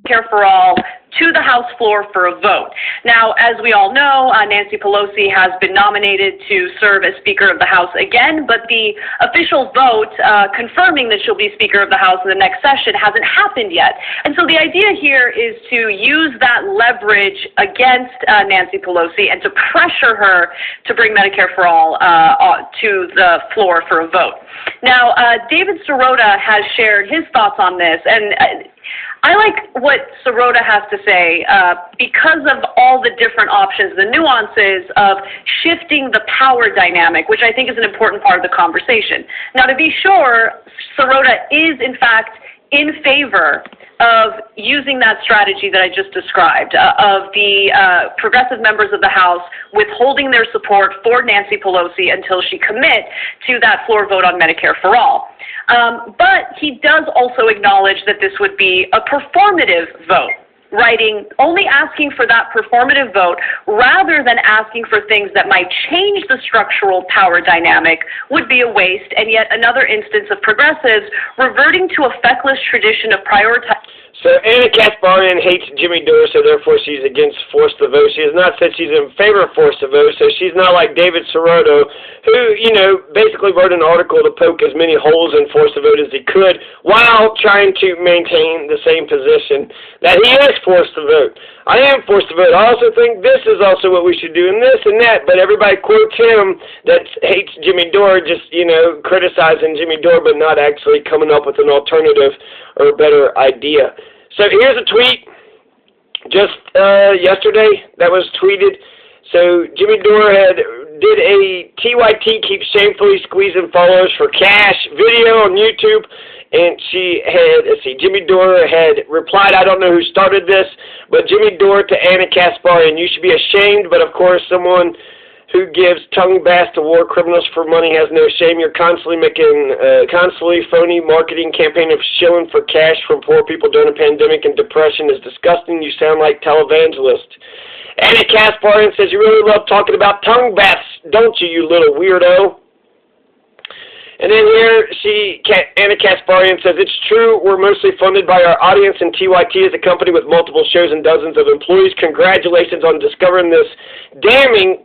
Medicare for All to the House floor for a vote. Now, as we all know, Nancy Pelosi has been nominated to serve as Speaker of the House again, but the official vote confirming that she'll be Speaker of the House in the next session hasn't happened yet. And so the idea here is to use that leverage against Nancy Pelosi and to pressure her to bring Medicare for All to the floor for a vote. Now, David Sirota has shared his thoughts on this, and I like what Sirota has to say because of all the different options, the nuances of shifting the power dynamic, which I think is an important part of the conversation. Now, to be sure, Sirota is, in fact, in favor of using that strategy that I just described, of the progressive members of the House withholding their support for Nancy Pelosi until she commits to that floor vote on Medicare for All. But he does also acknowledge that this would be a performative vote, writing only asking for that performative vote rather than asking for things that might change the structural power dynamic would be a waste, and yet another instance of progressives reverting to a feckless tradition of prioritizing. So Anna Kasparian hates Jimmy Dore, so therefore she's against forced to vote. She has not said she's in favor of forced to vote, so she's not like David Sirota, who, basically wrote an article to poke as many holes in forced to vote as he could while trying to maintain the same position that he is forced to vote. I am forced to vote. I also think this is also what we should do, and this and that, but everybody quotes him that hates Jimmy Dore, just, criticizing Jimmy Dore, but not actually coming up with an alternative or a better idea. So here's a tweet just yesterday that was tweeted. So Jimmy Dore did a TYT keeps shamefully squeezing followers for cash video on YouTube, and Jimmy Dore had replied, I don't know who started this, but Jimmy Dore to Anna Kasparian, you should be ashamed, but of course someone who gives tongue baths to war criminals for money has no shame. You're constantly making constantly phony marketing campaign of shilling for cash from poor people during a pandemic and depression is disgusting. You sound like televangelist. Anna Kasparian says, you really love talking about tongue baths, don't you, you little weirdo? And then here, Anna Kasparian says, it's true, we're mostly funded by our audience, and TYT is a company with multiple shows and dozens of employees. Congratulations on discovering this damning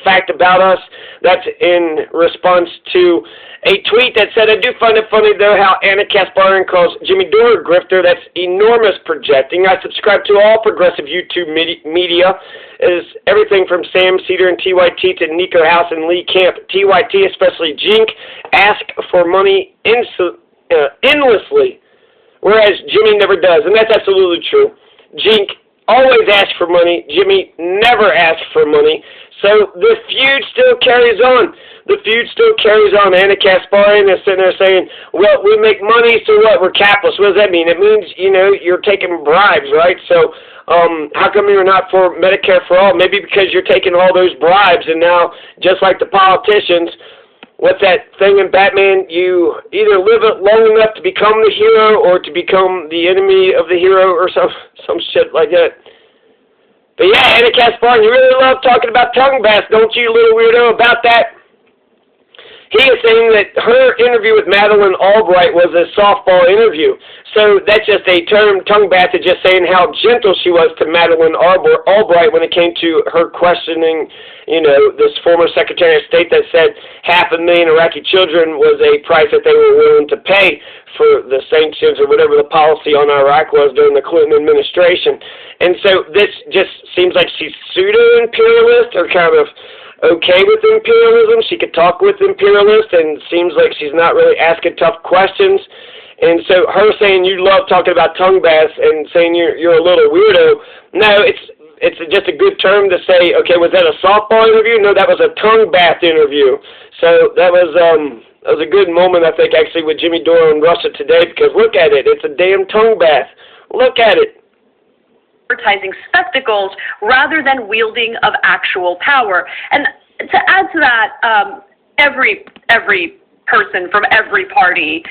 fact about us. That's in response to a tweet that said, I do find it funny, though, how Anna Kasparian calls Jimmy Dore a grifter. That's enormous projecting. I subscribe to all progressive YouTube media. Is everything from Sam Cedar and TYT to Nico House and Lee Camp. TYT, especially Jink, ask for money endlessly, whereas Jimmy never does, and that's absolutely true. Jink always asks for money. Jimmy never asks for money. So the feud still carries on. Anna Kasparian is sitting there saying, well, we make money, so what? We're capitalists. What does that mean? It means, you're taking bribes, right? So how come you're not for Medicare for All? Maybe because you're taking all those bribes, and now, just like the politicians, what's that thing in Batman? You either live it long enough to become the hero or to become the enemy of the hero or some shit like that. But yeah, Anna Kasparian, you really love talking about tongue baths, don't you, little weirdo, about that? He is saying that her interview with Madeleine Albright was a softball interview. So that's just a term, tongue bath, is just saying how gentle she was to Madeleine Albright when it came to her questioning, this former Secretary of State that said 500,000 Iraqi children was a price that they were willing to pay for the sanctions or whatever the policy on Iraq was during the Clinton administration. And so this just seems like she's pseudo-imperialist or kind of okay with imperialism. She could talk with imperialists, and seems like she's not really asking tough questions. And so her saying you love talking about tongue baths and saying you're a little weirdo, no, it's just a good term to say, okay, was that a softball interview? No, that was a tongue bath interview. So that was a good moment, I think, actually, with Jimmy Dore in Russia Today, because look at it. It's a damn tongue bath. Look at it. Advertising spectacles rather than wielding of actual power. And to add to that, every person from every party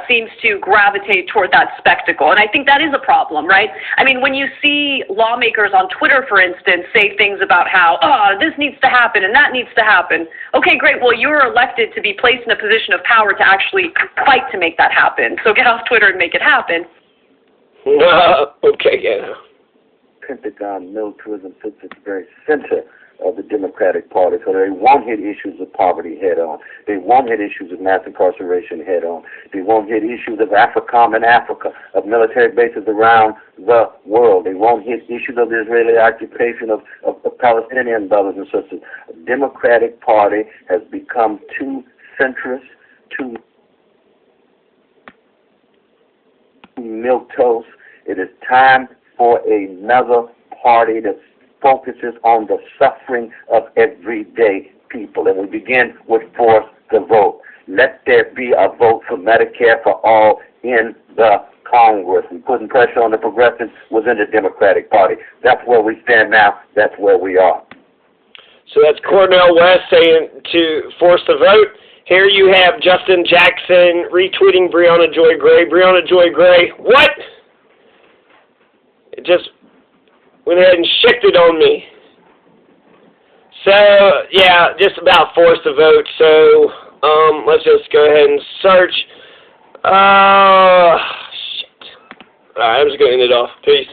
seems to gravitate toward that spectacle. And I think that is a problem, right? I mean, when you see lawmakers on Twitter, for instance, say things about how, this needs to happen and that needs to happen. Okay, great. Well, you're elected to be placed in a position of power to actually fight to make that happen. So get off Twitter and make it happen. Okay, yeah. Pentagon militarism sits at the very center of the Democratic Party, so they won't hit issues of poverty head on. They won't hit issues of mass incarceration head on. They won't hit issues of AFRICOM in Africa, of military bases around the world. They won't hit issues of the Israeli occupation of Palestinian brothers and sisters. The Democratic Party has become too centrist, too milquetoast. It is time for another party that focuses on the suffering of everyday people. And we begin with force the vote. Let there be a vote for Medicare for all in the Congress. We're putting pressure on the progressives within the Democratic Party. That's where we stand now. That's where we are. So that's Cornel West saying to force the vote. Here you have Justin Jackson retweeting Breonna Joy Gray. Breonna Joy Gray, what? It just went ahead and shifted on me. So, yeah, just about forced the vote. So, let's just go ahead and search. Shit. All right, I'm just going to end it off. Peace.